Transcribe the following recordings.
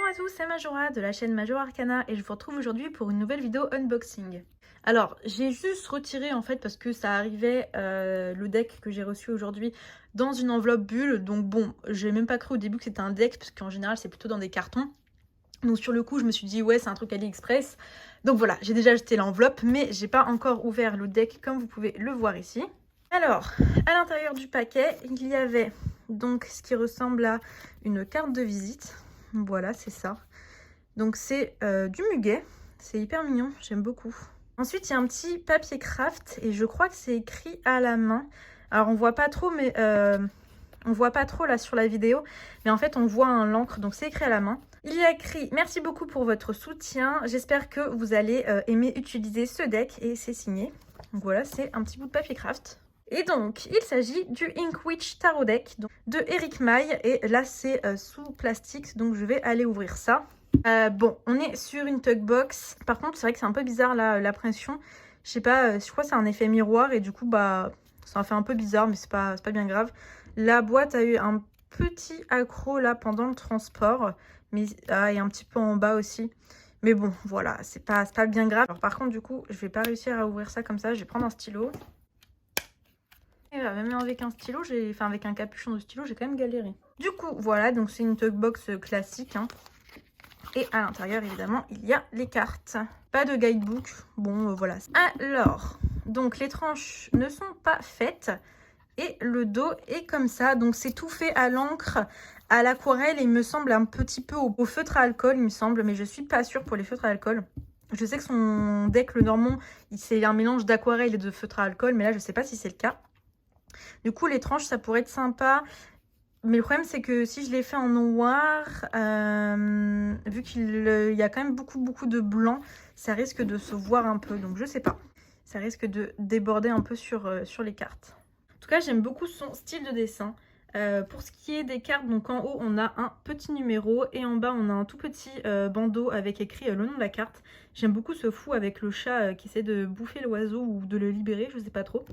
Bonjour à tous, c'est Majora de la chaîne Majora Arcana et je vous retrouve aujourd'hui pour une nouvelle vidéo unboxing. Alors, j'ai juste retiré en fait parce que ça arrivait le deck que j'ai reçu aujourd'hui dans une enveloppe bulle. Donc bon, j'ai même pas cru au début que c'était un deck parce qu'en général c'est plutôt dans des cartons. Donc sur le coup, je me suis dit ouais, c'est un truc AliExpress. Donc voilà, j'ai déjà jeté l'enveloppe mais j'ai pas encore ouvert le deck comme vous pouvez le voir ici. Alors, à l'intérieur du paquet, il y avait donc ce qui ressemble à une carte de visite. Voilà, c'est ça. Donc c'est du muguet. C'est hyper mignon, j'aime beaucoup. Ensuite, il y a un petit papier craft et je crois que c'est écrit à la main. Alors on voit pas trop, mais on voit pas trop là sur la vidéo, mais en fait on voit l'encre, donc c'est écrit à la main. Il y a écrit « Merci beaucoup pour votre soutien. J'espère que vous allez aimer utiliser ce deck » et c'est signé. Donc voilà, c'est un petit bout de papier craft. Et donc, il s'agit du Ink Witch Tarot Deck de Eric Maille. Et là, c'est sous plastique, donc je vais aller ouvrir ça. Bon, on est sur une tug box. Par contre, c'est vrai que c'est un peu bizarre là, la pression. Je sais pas, je crois que c'est un effet miroir et du coup, bah, ça fait un peu bizarre, mais c'est pas bien grave. La boîte a eu un petit accroc là pendant le transport, mais et un petit peu en bas aussi. Mais bon, voilà, c'est pas bien grave. Alors par contre, du coup, je vais pas réussir à ouvrir ça comme ça. Je vais prendre un stylo. Et là, même avec un stylo, enfin avec un capuchon de stylo, j'ai quand même galéré. Du coup, voilà, donc c'est une tug box classique. Hein. Et à l'intérieur, évidemment, il y a les cartes. Pas de guidebook. Bon, voilà. Alors, donc les tranches ne sont pas faites. Et le dos est comme ça. Donc c'est tout fait à l'encre, à l'aquarelle. Et il me semble un petit peu au feutre à alcool, il me semble. Mais je suis pas sûre pour les feutres à alcool. Je sais que son deck, le Normand, c'est un mélange d'aquarelle et de feutre à alcool. Mais là, je sais pas si c'est le cas. Du coup, les tranches, ça pourrait être sympa. Mais le problème, c'est que si je les fais en noir, vu qu'il y a quand même beaucoup de blanc, ça risque de se voir un peu. Donc, je sais pas. Ça risque de déborder un peu sur les cartes. En tout cas, j'aime beaucoup son style de dessin. Pour ce qui est des cartes, donc en haut, on a un petit numéro et en bas, on a un tout petit bandeau avec écrit le nom de la carte. J'aime beaucoup ce fou avec le chat qui essaie de bouffer l'oiseau ou de le libérer, je sais pas trop.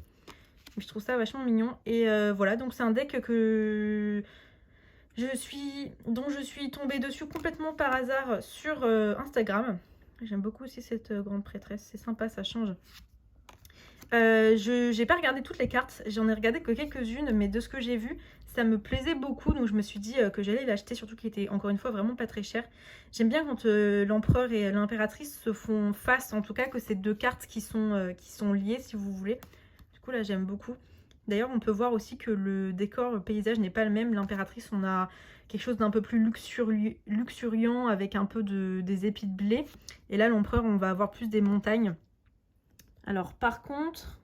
Je trouve ça vachement mignon. Et voilà, donc c'est un deck dont je suis tombée dessus complètement par hasard sur Instagram. J'aime beaucoup aussi cette grande prêtresse, c'est sympa, ça change. J'ai pas regardé toutes les cartes, j'en ai regardé que quelques-unes, mais de ce que j'ai vu, ça me plaisait beaucoup, donc je me suis dit que j'allais l'acheter, surtout qu'il était encore une fois vraiment pas très cher. J'aime bien quand l'empereur et l'impératrice se font face, en tout cas que c'est deux cartes qui sont liées si vous voulez. Du coup là j'aime beaucoup. D'ailleurs on peut voir aussi que le décor, le paysage n'est pas le même. L'impératrice, on a quelque chose d'un peu plus luxuriant avec un peu des épis de blé. Et là l'empereur, on va avoir plus des montagnes. Alors par contre,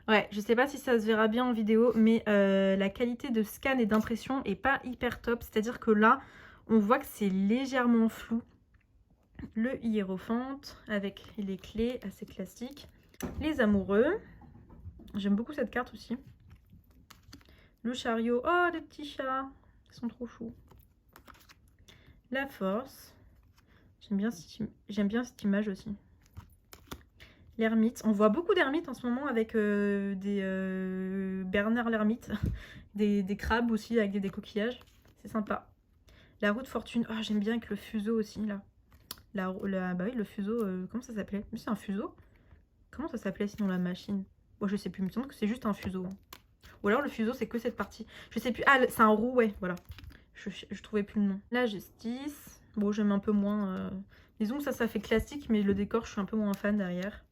ouais, je sais pas si ça se verra bien en vidéo, mais la qualité de scan et d'impression est pas hyper top. C'est-à-dire que là, on voit que c'est légèrement flou. Le hiérophante avec les clés assez classiques. Les amoureux. J'aime beaucoup cette carte aussi. Le chariot. Oh, des petits chats. Ils sont trop choux. La force. J'aime bien cette image aussi. L'ermite. On voit beaucoup d'ermites en ce moment avec des Bernard l'ermite. des crabes aussi avec des coquillages. C'est sympa. La roue de fortune. Oh, j'aime bien avec le fuseau aussi là. Bah oui, le fuseau. Comment ça s'appelait? C'est un fuseau? Comment ça s'appelait sinon la machine? Bon, je sais plus. Il me semble que c'est juste un fuseau. Ou alors le fuseau, c'est que cette partie. Je sais plus. Ah, c'est un roue, ouais, voilà. Je trouvais plus le nom. La justice. Bon, j'aime un peu moins. Disons que ça fait classique, mais le décor, je suis un peu moins fan derrière.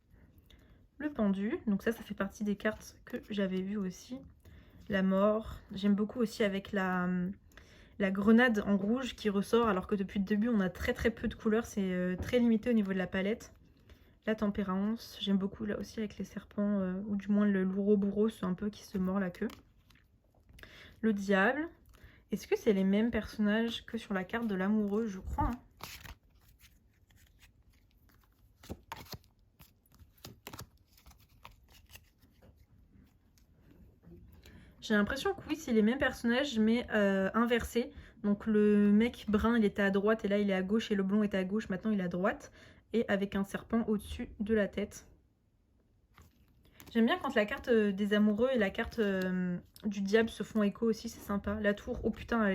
Le pendu. Donc ça fait partie des cartes que j'avais vues aussi. La mort. J'aime beaucoup aussi avec la grenade en rouge qui ressort, alors que depuis le début, on a très peu de couleurs. C'est très limité au niveau de la palette. La tempérance, j'aime beaucoup là aussi avec les serpents, ou du moins le loup-bourreau, c'est un peu qui se mord la queue. Le diable. Est-ce que c'est les mêmes personnages que sur la carte de l'amoureux? Je crois. Hein. J'ai l'impression que oui, c'est les mêmes personnages, mais inversés. Donc le mec brun, il était à droite et là il est à gauche, et le blond était à gauche, maintenant il est à droite. Et avec un serpent au-dessus de la tête. J'aime bien quand la carte des amoureux et la carte du diable se font écho aussi, c'est sympa. La tour, oh putain,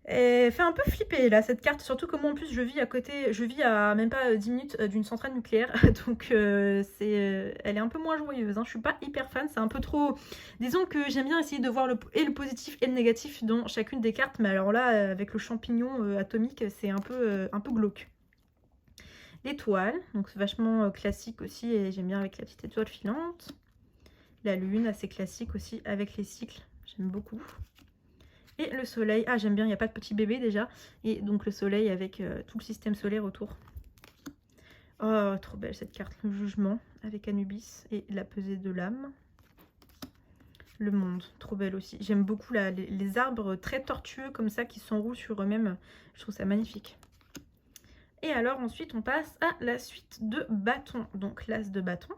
Elle fait un peu flipper là cette carte, surtout que moi en plus je vis à côté, je vis à même pas 10 minutes d'une centrale nucléaire, donc elle est un peu moins joyeuse, hein. Je suis pas hyper fan, c'est un peu trop... Disons que j'aime bien essayer de voir le positif et le négatif dans chacune des cartes, mais alors là avec le champignon atomique c'est un peu glauque. L'étoile, donc c'est vachement classique aussi et j'aime bien avec la petite étoile filante. La lune, assez classique aussi avec les cycles, j'aime beaucoup. Et le soleil, ah j'aime bien, il n'y a pas de petit bébé déjà. Et donc le soleil avec tout le système solaire autour. Oh, trop belle cette carte, le jugement avec Anubis et la pesée de l'âme. Le monde, trop belle aussi. J'aime beaucoup les arbres très tortueux comme ça qui s'enroulent sur eux-mêmes. Je trouve ça magnifique. Et alors ensuite on passe à la suite de bâtons. Donc l'as de bâton.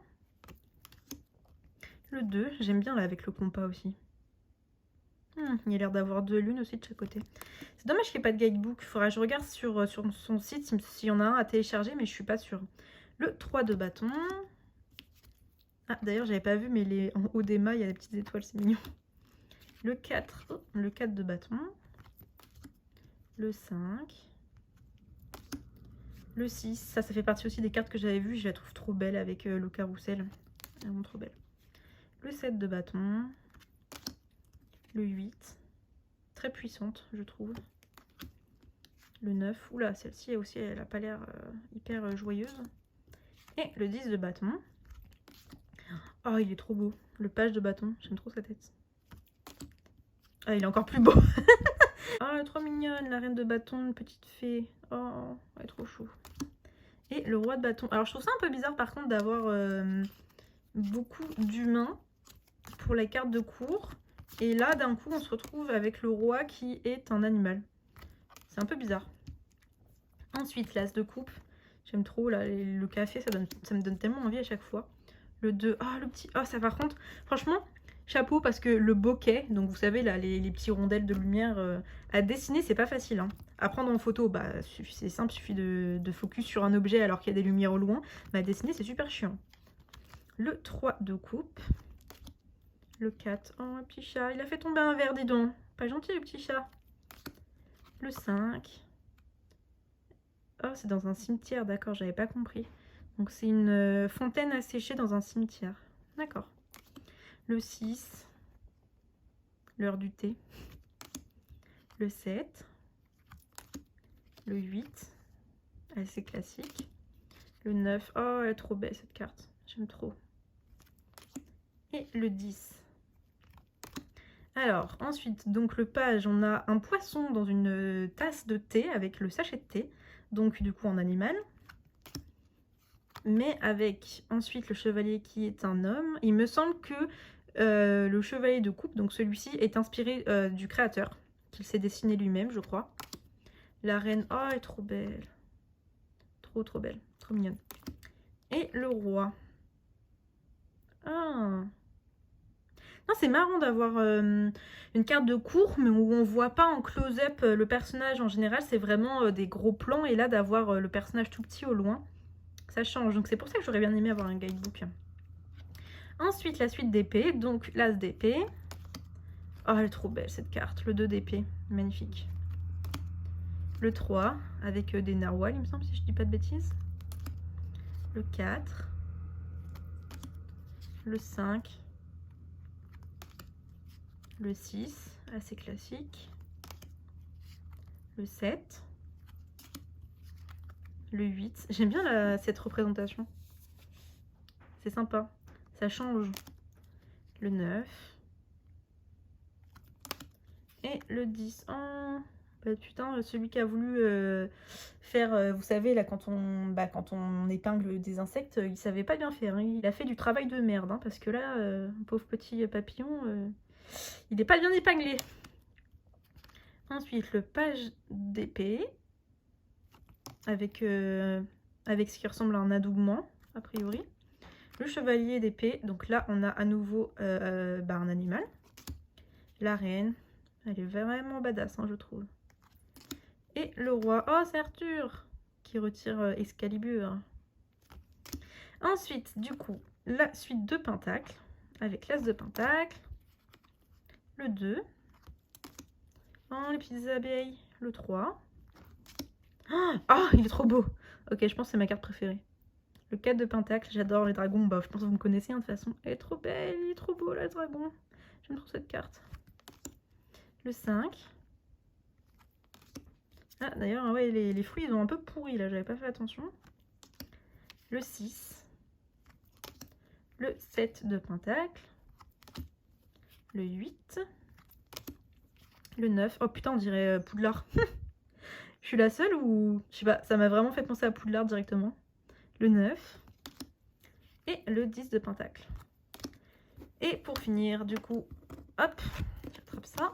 Le 2, j'aime bien là avec le compas aussi. Il y a l'air d'avoir 2 lunes aussi de chaque côté. C'est dommage qu'il n'y ait pas de guidebook. Il faudra que je regarde sur son site s'il y en a un à télécharger, mais je suis pas sûre. Le 3 de bâton. Ah, d'ailleurs, j'avais pas vu, mais en haut des mâts, il y a des petites étoiles, c'est mignon. Le 4, le 4 de bâton. Le 5. Le 6, ça fait partie aussi des cartes que j'avais vues. Je la trouve trop belle avec le carrousel. Vraiment trop belle. Le 7 de bâton. Le 8. Très puissante, je trouve. Le 9. Oula, celle-ci aussi, elle n'a pas l'air hyper joyeuse. Et le 10 de bâton. Oh, il est trop beau. Le page de bâton, j'aime trop sa tête. Ah, il est encore plus beau. Oh, elle est trop mignonne, la reine de bâton, une petite fée. Oh, elle est trop chou. Et le roi de bâton. Alors, je trouve ça un peu bizarre, par contre, d'avoir beaucoup d'humains pour la carte de cour. Et là, d'un coup, on se retrouve avec le roi qui est un animal. C'est un peu bizarre. Ensuite, l'as de coupe. J'aime trop, là, le café, ça me donne tellement envie à chaque fois. Le 2, ah, le petit... Ah, ça par contre, franchement, chapeau, parce que le bokeh, donc vous savez, là, les petits rondelles de lumière, à dessiner, c'est pas facile, hein. À prendre en photo, bah, c'est simple, il suffit de focus sur un objet alors qu'il y a des lumières au loin. Mais à dessiner, c'est super chiant. Le 3 de coupe. Le 4, oh, un petit chat, il a fait tomber un verre, dis donc. Pas gentil, le petit chat. Le 5... Oh, c'est dans un cimetière, d'accord, j'avais pas compris. Donc c'est une fontaine à sécher dans un cimetière. D'accord. Le 6, l'heure du thé. Le 7, le 8, assez classique. Le 9, oh, elle est trop belle cette carte, j'aime trop. Et le 10. Alors, ensuite, donc le page, on a un poisson dans une tasse de thé avec le sachet de thé. Donc du coup en animal. Mais avec ensuite le chevalier qui est un homme. Il me semble que le chevalier de coupe, donc celui-ci, est inspiré du créateur, qu'il s'est dessiné lui-même, je crois. La reine, oh, elle est trop belle. Trop, trop belle. Trop mignonne. Et le roi. Ah. Non, c'est marrant d'avoir une carte de cour, mais où on voit pas en close-up le personnage. En général, c'est vraiment des gros plans. Et là, d'avoir le personnage tout petit au loin, ça change. Donc c'est pour ça que j'aurais bien aimé avoir un guidebook. Ensuite, la suite d'épée, donc l'as d'épée. Oh, elle est trop belle cette carte, le 2 d'épée, magnifique. Le 3, avec des narwhals, il me semble, si je dis pas de bêtises. Le 4. Le 5. Le 6, assez classique. Le 7. Le 8. J'aime bien cette représentation. C'est sympa, ça change. Le 9. Et le 10. Oh, bah putain, celui qui a voulu faire, vous savez, là, quand on épingle des insectes, il savait pas bien faire. Hein. Il a fait du travail de merde, hein, parce que là, pauvre petit papillon, il n'est pas bien épinglé. Ensuite, le page d'épée, avec ce qui ressemble à un adoubement, a priori. Le chevalier d'épée, donc là, on a à nouveau un animal. La reine. Elle est vraiment badass, hein, je trouve. Et le roi. Oh, c'est Arthur qui retire Excalibur. Ensuite, du coup, la suite de Pentacle. Avec l'as de Pentacle. Le 2. Oh, les petites abeilles. Le 3. Ah, il est trop beau. Ok, je pense que c'est ma carte préférée. Le 4 de pentacle, j'adore les dragons. Bah, je pense que vous me connaissez hein, de toute façon. Elle est trop belle, il est trop beau, le dragon. J'aime trop cette carte. Le 5. Ah, d'ailleurs, ouais, les fruits, ils ont un peu pourri, là. J'avais pas fait attention. Le 6. Le 7 de pentacle. Le 8. Le 9. Oh putain, on dirait Poudlard. Je suis la seule ou... Je sais pas, ça m'a vraiment fait penser à Poudlard directement. Le 9. Et le 10 de pentacle. Et pour finir, du coup, hop, j'attrape ça.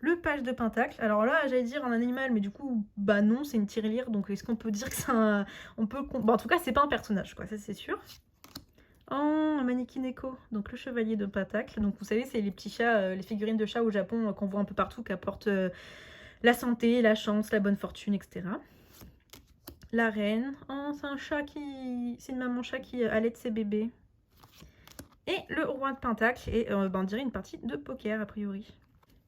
Le page de pentacle. Alors là, j'allais dire un animal, mais du coup, bah non, c'est une tirelire. Donc est-ce qu'on peut dire que c'est un... On peut... Bon, en tout cas, c'est pas un personnage, quoi, ça c'est sûr. Oh, un mannequin écho. Donc le chevalier de pentacle. Donc vous savez, c'est les petits chats, les figurines de chats au Japon qu'on voit un peu partout, qui apportent la santé, la chance, la bonne fortune, etc. La reine. Oh, c'est un chat qui... C'est une maman chat qui allait de ses bébés. Et le roi de pentacle. Et on dirait une partie de poker, a priori.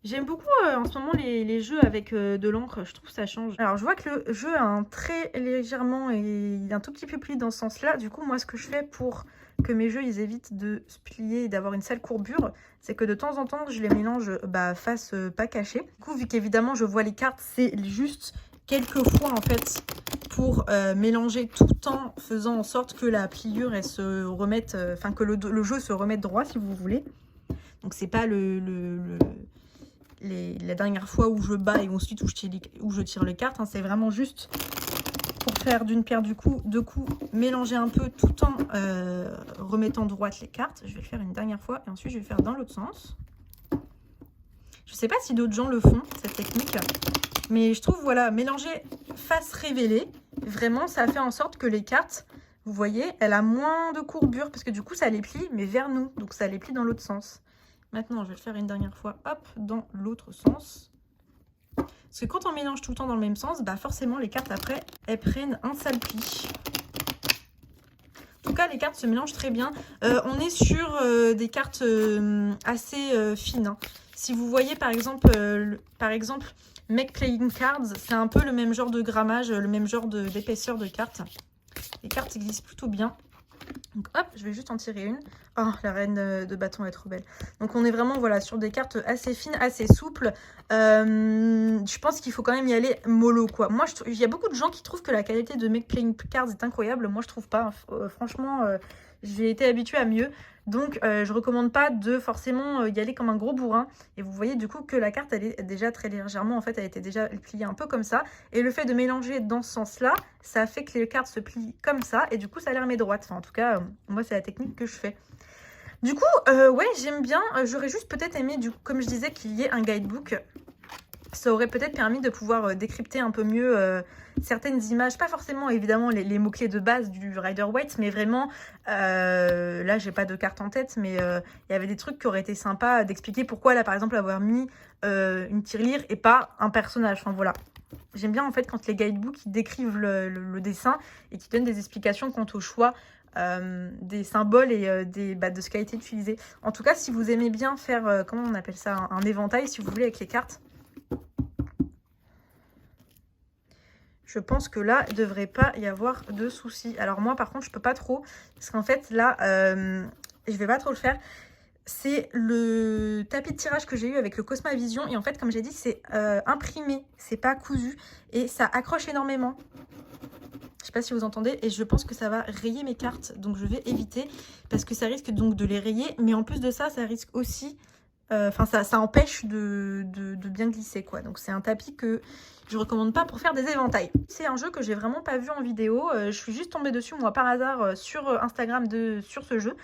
J'aime beaucoup en ce moment les jeux avec de l'encre, je trouve que ça change. Alors je vois que le jeu a un très légèrement et il est un tout petit peu plié dans ce sens-là. Du coup, moi ce que je fais pour que mes jeux ils évitent de se plier et d'avoir une sale courbure, c'est que de temps en temps je les mélange face pas cachée. Du coup, vu qu'évidemment je vois les cartes, c'est juste quelques fois en fait pour mélanger tout en faisant en sorte que la pliure elle se remette, enfin que le jeu se remette droit si vous voulez. Donc c'est pas la dernière fois où je bats et ensuite où je tire les cartes, hein, c'est vraiment juste pour faire d'une pierre deux coups, mélanger un peu tout en remettant droite les cartes. Je vais le faire une dernière fois et ensuite je vais le faire dans l'autre sens. Je sais pas si d'autres gens le font, cette technique, mais je trouve, voilà, mélanger face révélée, vraiment ça fait en sorte que les cartes, vous voyez, elle a moins de courbure parce que du coup ça les plie mais vers nous, donc ça les plie dans l'autre sens. Maintenant, je vais le faire une dernière fois, hop, dans l'autre sens. Parce que quand on mélange tout le temps dans le même sens, bah forcément, les cartes, après, elles prennent un sale pli. En tout cas, les cartes se mélangent très bien. On est sur des cartes assez fines. Hein. Si vous voyez, par exemple, Make Playing Cards, c'est un peu le même genre de grammage, le même genre d'épaisseur de cartes. Les cartes existent plutôt bien. Donc hop, je vais juste en tirer une. Oh, la reine de bâton est trop belle. Donc on est vraiment voilà, sur des cartes assez fines, assez souples. Je pense qu'il faut quand même y aller mollo, quoi. Moi, il y a beaucoup de gens qui trouvent que la qualité de Make Playing Cards est incroyable. Moi, je trouve pas. Franchement, j'ai été habituée à mieux. Donc, je recommande pas de forcément y aller comme un gros bourrin. Et vous voyez du coup que la carte, elle est déjà très légèrement, en fait, elle était déjà pliée un peu comme ça. Et le fait de mélanger dans ce sens-là, ça fait que les cartes se plient comme ça. Et du coup, ça les remet droite. Enfin, en tout cas, moi, c'est la technique que je fais. Du coup, ouais, j'aime bien. J'aurais juste peut-être aimé, comme je disais, qu'il y ait un guidebook. Ça aurait peut-être permis de pouvoir décrypter un peu mieux certaines images. Pas forcément, évidemment, les mots-clés de base du Rider-Waite, mais vraiment, là, j'ai pas de carte en tête, mais il y avait des trucs qui auraient été sympas d'expliquer pourquoi, là, par exemple, avoir mis une tirelire et pas un personnage. Enfin, voilà. J'aime bien, en fait, quand les guidebooks, ils décrivent le dessin et qui donnent des explications quant au choix des symboles et de ce qui a été utilisé. En tout cas, si vous aimez bien faire, comment on appelle ça, un éventail, si vous voulez, avec les cartes, je pense que là, il ne devrait pas y avoir de soucis. Alors moi, par contre, je peux pas trop, parce qu'en fait, là, je vais pas trop le faire. C'est le tapis de tirage que j'ai eu avec le Cosmavision. Et en fait, comme j'ai dit, c'est imprimé, c'est pas cousu. Et ça accroche énormément. Je sais pas si vous entendez, et je pense que ça va rayer mes cartes, donc je vais éviter, parce que ça risque donc de les rayer, mais en plus de ça, ça risque aussi, ça empêche de bien glisser, quoi. Donc c'est un tapis que je recommande pas pour faire des éventails. C'est un jeu que j'ai vraiment pas vu en vidéo, je suis juste tombée dessus, moi, par hasard, sur Instagram sur ce jeu,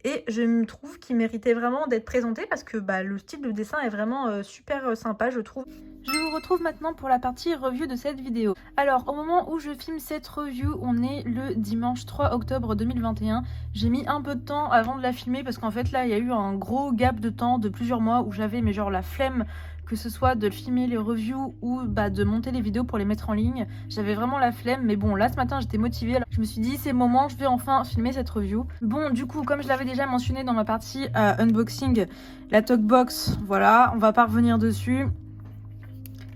et je me trouve qu'il méritait vraiment d'être présenté, parce que le style de dessin est vraiment super sympa, je trouve. Je vous retrouve maintenant pour la partie review de cette vidéo. Alors, au moment où je filme cette review, on est le dimanche 3 octobre 2021. J'ai mis un peu de temps avant de la filmer parce qu'en fait, là, il y a eu un gros gap de temps de plusieurs mois où j'avais, mais genre, la flemme, que ce soit de filmer les reviews ou de monter les vidéos pour les mettre en ligne. J'avais vraiment la flemme, mais bon, là, ce matin, j'étais motivée. Alors, je me suis dit, c'est le moment, je vais enfin filmer cette review. Bon, du coup, comme je l'avais déjà mentionné dans ma partie unboxing, la Talkbox, voilà, on va pas revenir dessus.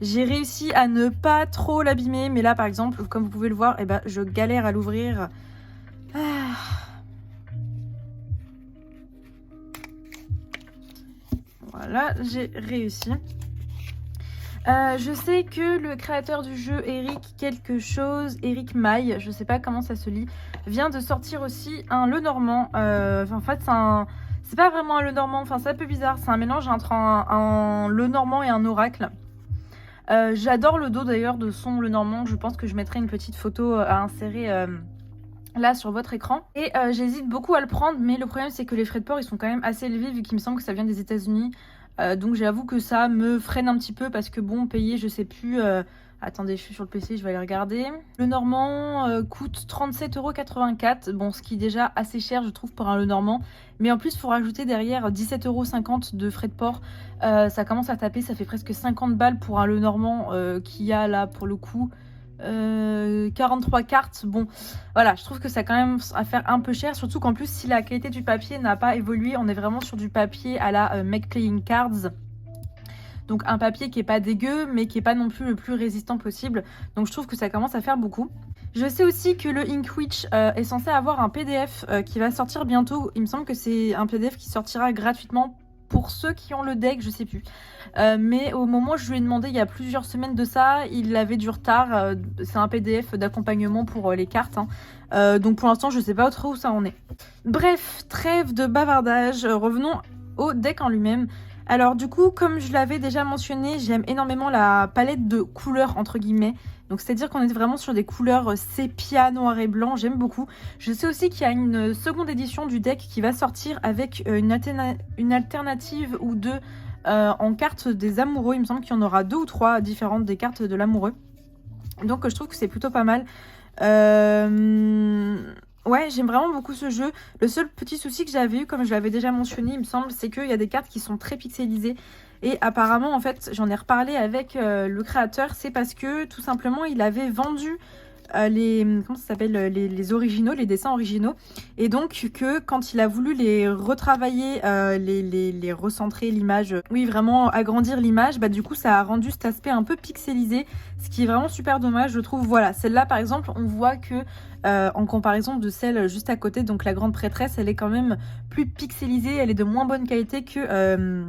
J'ai réussi à ne pas trop l'abîmer, mais là par exemple, comme vous pouvez le voir, eh ben, je galère à l'ouvrir. Voilà, j'ai réussi. Je sais que le créateur du jeu, Eric Maille, je sais pas comment ça se lit, vient de sortir aussi un Lenormand. En fait, c'est pas vraiment un Lenormand, enfin c'est un peu bizarre, c'est un mélange entre un Lenormand et un oracle. J'adore le dos d'ailleurs de son Lenormand, je pense que je mettrai une petite photo à insérer là sur votre écran. Et j'hésite beaucoup à le prendre, mais le problème c'est que les frais de port ils sont quand même assez élevés vu qu'il me semble que ça vient des États-Unis. Donc j'avoue que ça me freine un petit peu parce que bon, payer, je sais plus. Attendez, je suis sur le PC, je vais aller regarder. Le Normand coûte 37,84 €. Bon, ce qui est déjà assez cher, je trouve, pour un Le Normand. Mais en plus, il faut rajouter derrière 17,50 € de frais de port. Ça commence à taper, ça fait presque 50 balles pour un Le Normand qui a là, pour le coup, 43 cartes. Bon, voilà, je trouve que ça quand même à faire un peu cher, surtout qu'en plus si la qualité du papier n'a pas évolué, on est vraiment sur du papier à la Make Playing Cards, donc un papier qui est pas dégueu mais qui est pas non plus le plus résistant possible, donc je trouve que ça commence à faire beaucoup. Je sais aussi que le Inkwitch est censé avoir un PDF qui va sortir bientôt. Il me semble que c'est un PDF qui sortira gratuitement pour ceux qui ont le deck, je sais plus. Mais au moment où je lui ai demandé il y a plusieurs semaines de ça, il avait du retard. C'est un PDF d'accompagnement pour les cartes. Donc pour l'instant, je sais pas trop où ça en est. Bref, trêve de bavardage. Revenons au deck en lui-même. Alors du coup, comme je l'avais déjà mentionné, j'aime énormément la palette de couleurs entre guillemets. Donc c'est-à-dire qu'on est vraiment sur des couleurs sépia, noir et blanc, j'aime beaucoup. Je sais aussi qu'il y a une seconde édition du deck qui va sortir avec une alternative ou deux en cartes des amoureux. Il me semble qu'il y en aura 2 ou 3 différentes des cartes de l'amoureux. Donc je trouve que c'est plutôt pas mal. Ouais, j'aime vraiment beaucoup ce jeu. Le seul petit souci que j'avais eu, comme je l'avais déjà mentionné, il me semble, c'est qu'il y a des cartes qui sont très pixelisées. Et apparemment, en fait, j'en ai reparlé avec le créateur, c'est parce que tout simplement, il avait vendu comment ça s'appelle, les originaux, les dessins originaux. Et donc que quand il a voulu les retravailler, les recentrer l'image, oui vraiment agrandir l'image, bah du coup ça a rendu cet aspect un peu pixelisé, ce qui est vraiment super dommage je trouve. Voilà, celle-là par exemple, on voit que en comparaison de celle juste à côté, donc la grande prêtresse, elle est quand même plus pixelisée, elle est de moins bonne qualité que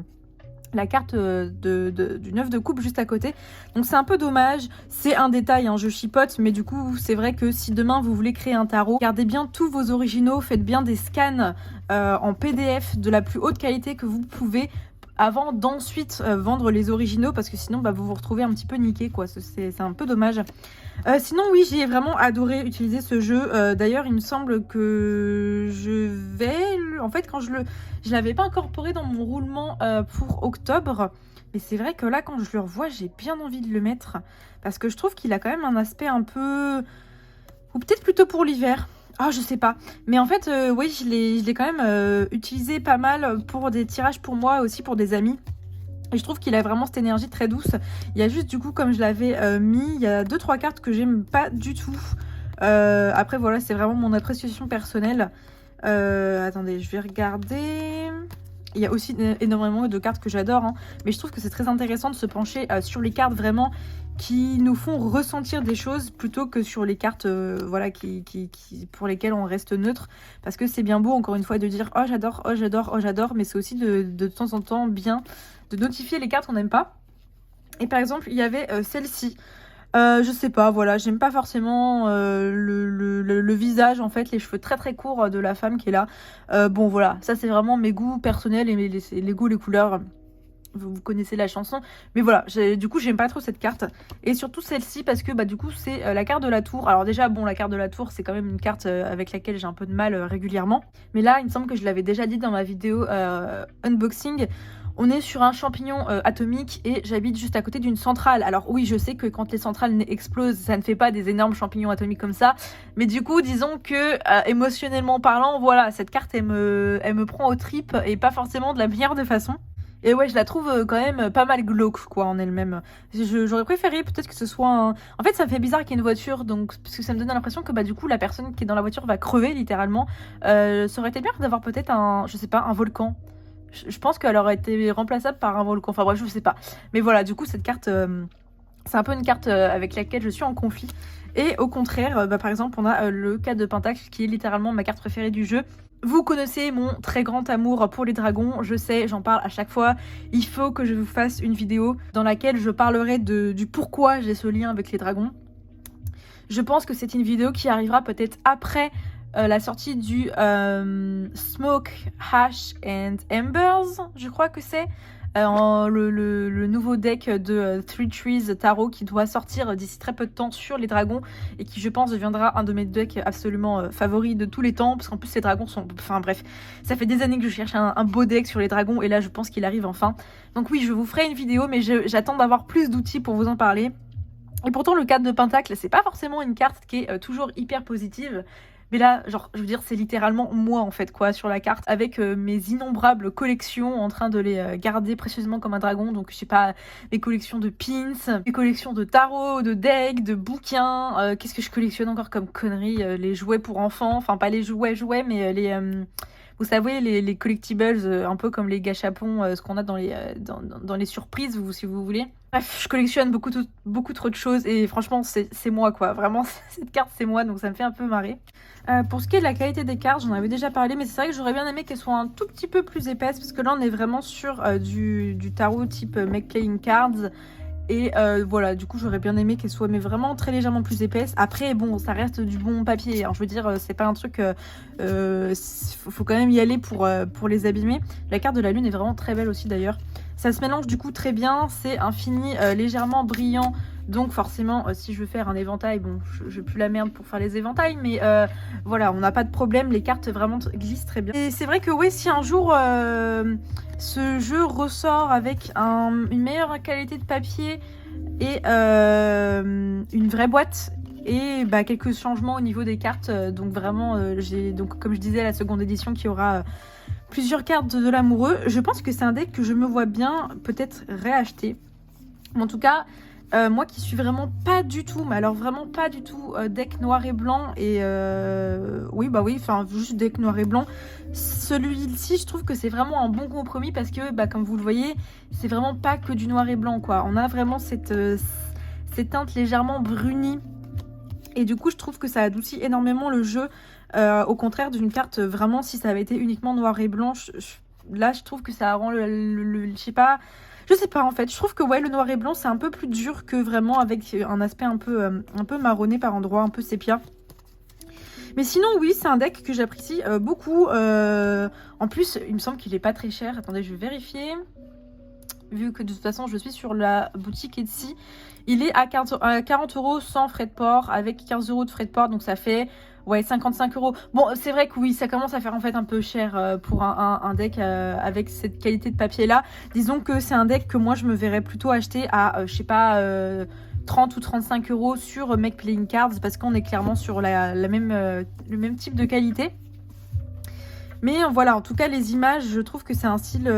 la carte du 9 de coupe juste à côté. Donc c'est un peu dommage, c'est un détail, hein, je chipote, mais du coup c'est vrai que si demain vous voulez créer un tarot, gardez bien tous vos originaux, faites bien des scans en PDF de la plus haute qualité que vous pouvez avant d'ensuite vendre les originaux, parce que sinon bah, vous vous retrouvez un petit peu niqué quoi, c'est un peu dommage. Sinon oui, j'ai vraiment adoré utiliser ce jeu. D'ailleurs il me semble que je vais, en fait quand je l'avais pas incorporé dans mon roulement pour octobre, mais c'est vrai que là quand je le revois j'ai bien envie de le mettre, parce que je trouve qu'il a quand même un aspect un peu, ou peut-être plutôt pour l'hiver. Ah, je sais pas. Mais en fait, oui, je l'ai quand même utilisé pas mal pour des tirages pour moi, aussi pour des amis. Et je trouve qu'il a vraiment cette énergie très douce. Il y a juste, du coup, comme je l'avais mis, il y a 2-3 cartes que j'aime pas du tout. Après, voilà, c'est vraiment mon appréciation personnelle. Attendez, je vais regarder. Il y a aussi énormément de cartes que j'adore, hein. Mais je trouve que c'est très intéressant de se pencher sur les cartes vraiment qui nous font ressentir des choses plutôt que sur les cartes voilà, pour lesquelles on reste neutre. Parce que c'est bien beau, encore une fois, de dire « Oh, j'adore, oh, j'adore, oh, j'adore », mais c'est aussi de temps en temps bien de notifier les cartes qu'on n'aime pas. Et par exemple, il y avait celle-ci. Je sais pas, voilà, j'aime pas forcément le visage, en fait, les cheveux très très courts de la femme qui est là. Bon, voilà, ça c'est vraiment mes goûts personnels et les goûts, les couleurs. Vous connaissez la chanson, mais voilà, du coup j'aime pas trop cette carte, et surtout celle-ci parce que bah du coup c'est la carte de la tour. Alors déjà bon, la carte de la tour c'est quand même une carte avec laquelle j'ai un peu de mal régulièrement, mais là il me semble que je l'avais déjà dit dans ma vidéo unboxing. On est sur un champignon atomique et j'habite juste à côté d'une centrale. Alors oui, je sais que quand les centrales explosent, ça ne fait pas des énormes champignons atomiques comme ça. Mais du coup, disons que émotionnellement parlant, voilà, cette carte, elle me prend aux tripes et pas forcément de la meilleure des façons. Et ouais, je la trouve quand même pas mal glauque, quoi, en elle-même. J'aurais préféré peut-être que ce soit un... En fait, ça me fait bizarre qu'il y ait une voiture, donc, parce que ça me donne l'impression que bah, du coup, la personne qui est dans la voiture va crever, littéralement. Ça aurait été bien d'avoir peut-être un, je sais pas, un volcan. Je pense qu'elle aurait été remplaçable par un volcan. Enfin bref, je sais pas. Mais voilà, du coup, cette carte... C'est un peu une carte avec laquelle je suis en conflit. Et au contraire, par exemple, on a le 4 de Pentacle qui est littéralement ma carte préférée du jeu. Vous connaissez mon très grand amour pour les dragons, je sais, j'en parle à chaque fois. Il faut que je vous fasse une vidéo dans laquelle je parlerai du pourquoi j'ai ce lien avec les dragons. Je pense que c'est une vidéo qui arrivera peut-être après la sortie du Smoke, Ash and Embers, je crois que c'est. Le nouveau deck de Three Trees Tarot qui doit sortir d'ici très peu de temps sur les dragons et qui je pense deviendra un de mes decks absolument favoris de tous les temps parce qu'en plus ces dragons sont... Enfin bref, ça fait des années que je cherche un beau deck sur les dragons et là je pense qu'il arrive enfin. Donc oui, je vous ferai une vidéo mais j'attends d'avoir plus d'outils pour vous en parler. Et pourtant le 4 de Pentacle, c'est pas forcément une carte qui est toujours hyper positive. Mais là, genre, je veux dire, c'est littéralement moi, en fait, quoi, sur la carte, avec mes innombrables collections, en train de les garder précieusement comme un dragon. Donc, je sais pas, mes collections de pins, mes collections de tarot, de decks, de bouquins. Qu'est-ce que je collectionne encore comme conneries? Les jouets pour enfants, enfin, pas les jouets, mais les... vous savez, les collectibles, un peu comme les gâchapons, ce qu'on a dans les surprises, si vous voulez. Bref, je collectionne beaucoup trop de choses et franchement, c'est moi, quoi. Vraiment, cette carte, c'est moi, donc ça me fait un peu marrer. Pour ce qui est de la qualité des cartes, j'en avais déjà parlé, mais c'est vrai que j'aurais bien aimé qu'elles soient un tout petit peu plus épaisses, parce que là, on est vraiment sur du tarot type Make Playing Cards. Et voilà, du coup j'aurais bien aimé qu'elle soit mais vraiment très légèrement plus épaisse. Après bon, ça reste du bon papier, hein. Je veux dire, c'est pas un truc... faut quand même y aller pour les abîmer. La carte de la lune est vraiment très belle aussi d'ailleurs. Ça se mélange du coup très bien, c'est un fini légèrement brillant. Donc forcément, si je veux faire un éventail, bon, je pue la merde pour faire les éventails, mais voilà, on n'a pas de problème, les cartes vraiment glissent très bien. Et c'est vrai que oui, si un jour ce jeu ressort avec une meilleure qualité de papier et une vraie boîte et bah, quelques changements au niveau des cartes, donc vraiment, j'ai donc comme je disais la seconde édition qui aura plusieurs cartes de l'amoureux. Je pense que c'est un deck que je me vois bien peut-être réacheter. En tout cas, moi qui suis vraiment pas du tout, mais alors vraiment pas du tout deck noir et blanc et oui bah oui, enfin juste deck noir et blanc. Celui-ci, je trouve que c'est vraiment un bon compromis parce que bah comme vous le voyez, c'est vraiment pas que du noir et blanc quoi. On a vraiment cette teinte légèrement brunie et du coup je trouve que ça adoucit énormément le jeu. Au contraire d'une carte vraiment si ça avait été uniquement noir et blanc, là je trouve que ça rend je sais pas. Je sais pas en fait, je trouve que ouais le noir et blanc c'est un peu plus dur que vraiment avec un aspect un peu marronné par endroits, un peu sépia. Mais sinon oui c'est un deck que j'apprécie beaucoup. En plus il me semble qu'il est pas très cher, attendez je vais vérifier. Vu que de toute façon je suis sur la boutique Etsy, il est à 40 € sans frais de port, avec 15 € de frais de port, donc ça fait ouais 55 €. Bon c'est vrai que oui ça commence à faire en fait un peu cher pour un deck avec cette qualité de papier là. Disons que c'est un deck que moi je me verrais plutôt acheter à je sais pas 30 ou 35 € sur Make Playing Cards parce qu'on est clairement sur le même type de qualité. Mais voilà, en tout cas, les images, je trouve que c'est un style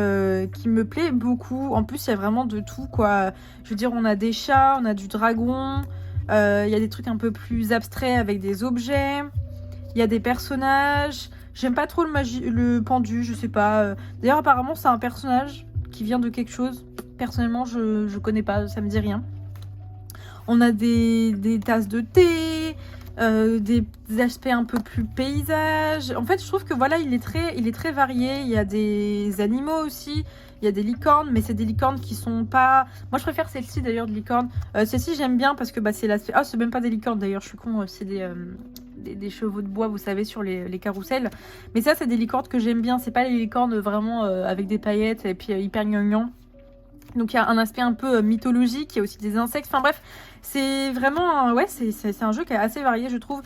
qui me plaît beaucoup. En plus, il y a vraiment de tout, quoi. Je veux dire, on a des chats, on a du dragon. Il y a des trucs un peu plus abstraits avec des objets. Il y a des personnages. J'aime pas trop le pendu, je sais pas. D'ailleurs, apparemment, c'est un personnage qui vient de quelque chose. Personnellement, je connais pas, ça me dit rien. On a des tasses de thé. Des aspects un peu plus paysage. En fait, je trouve que voilà, il est très varié. Il y a des animaux aussi. Il y a des licornes, mais c'est des licornes qui sont pas... Moi, je préfère celle-ci d'ailleurs de licorne. Celle-ci, j'aime bien parce que bah, c'est l'aspect... Ah, c'est même pas des licornes d'ailleurs, je suis con. C'est des chevaux de bois, vous savez, sur les carrousels. Mais ça, c'est des licornes que j'aime bien. C'est pas les licornes vraiment avec des paillettes et puis hyper gnangnan. Donc il y a un aspect un peu mythologique, il y a aussi des insectes, enfin bref, c'est vraiment, ouais, c'est un jeu qui est assez varié je trouve.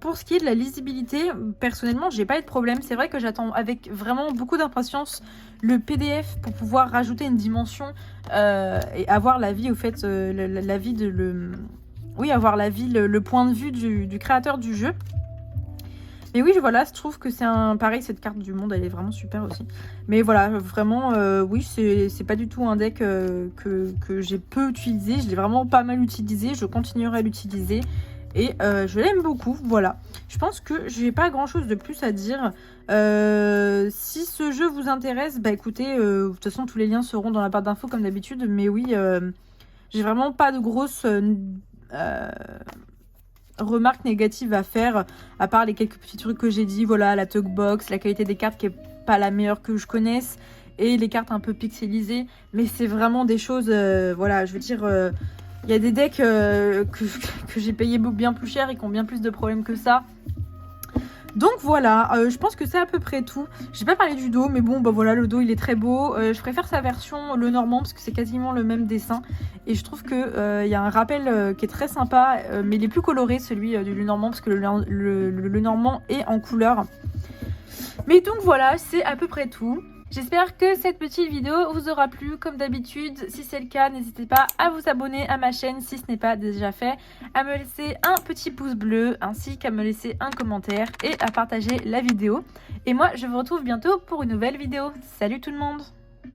Pour ce qui est de la lisibilité, personnellement j'ai pas eu de problème, c'est vrai que j'attends avec vraiment beaucoup d'impatience le PDF pour pouvoir rajouter une dimension et avoir l'avis au fait, l'avis oui, avoir l'avis, le point de vue du créateur du jeu. Mais oui, voilà, je trouve que c'est pareil, cette carte du monde, elle est vraiment super aussi. Mais voilà, vraiment, oui, c'est pas du tout un deck que j'ai peu utilisé. Je l'ai vraiment pas mal utilisé, je continuerai à l'utiliser. Et je l'aime beaucoup, voilà. Je pense que j'ai pas grand chose de plus à dire. Si ce jeu vous intéresse, bah écoutez, de toute façon, tous les liens seront dans la barre d'infos comme d'habitude. Mais oui, J'ai vraiment pas de grosses remarques négatives à faire, à part les quelques petits trucs que j'ai dit. Voilà, la Tugbox, la qualité des cartes qui est pas la meilleure que je connaisse, et les cartes un peu pixelisées. Mais c'est vraiment des choses, voilà, je veux dire, il y a des decks que j'ai payé bien plus cher et qui ont bien plus de problèmes que ça. Donc voilà, je pense que c'est à peu près tout. J'ai pas parlé du dos, mais bon, bah voilà, le dos il est très beau. Je préfère sa version le normand parce que c'est quasiment le même dessin. Et je trouve que y a un rappel qui est très sympa, mais il est plus coloré celui du normand parce que le normand est en couleur. Mais donc voilà, c'est à peu près tout. J'espère que cette petite vidéo vous aura plu comme d'habitude. Si c'est le cas, n'hésitez pas à vous abonner à ma chaîne si ce n'est pas déjà fait, à me laisser un petit pouce bleu ainsi qu'à me laisser un commentaire et à partager la vidéo. Et moi, je vous retrouve bientôt pour une nouvelle vidéo. Salut tout le monde!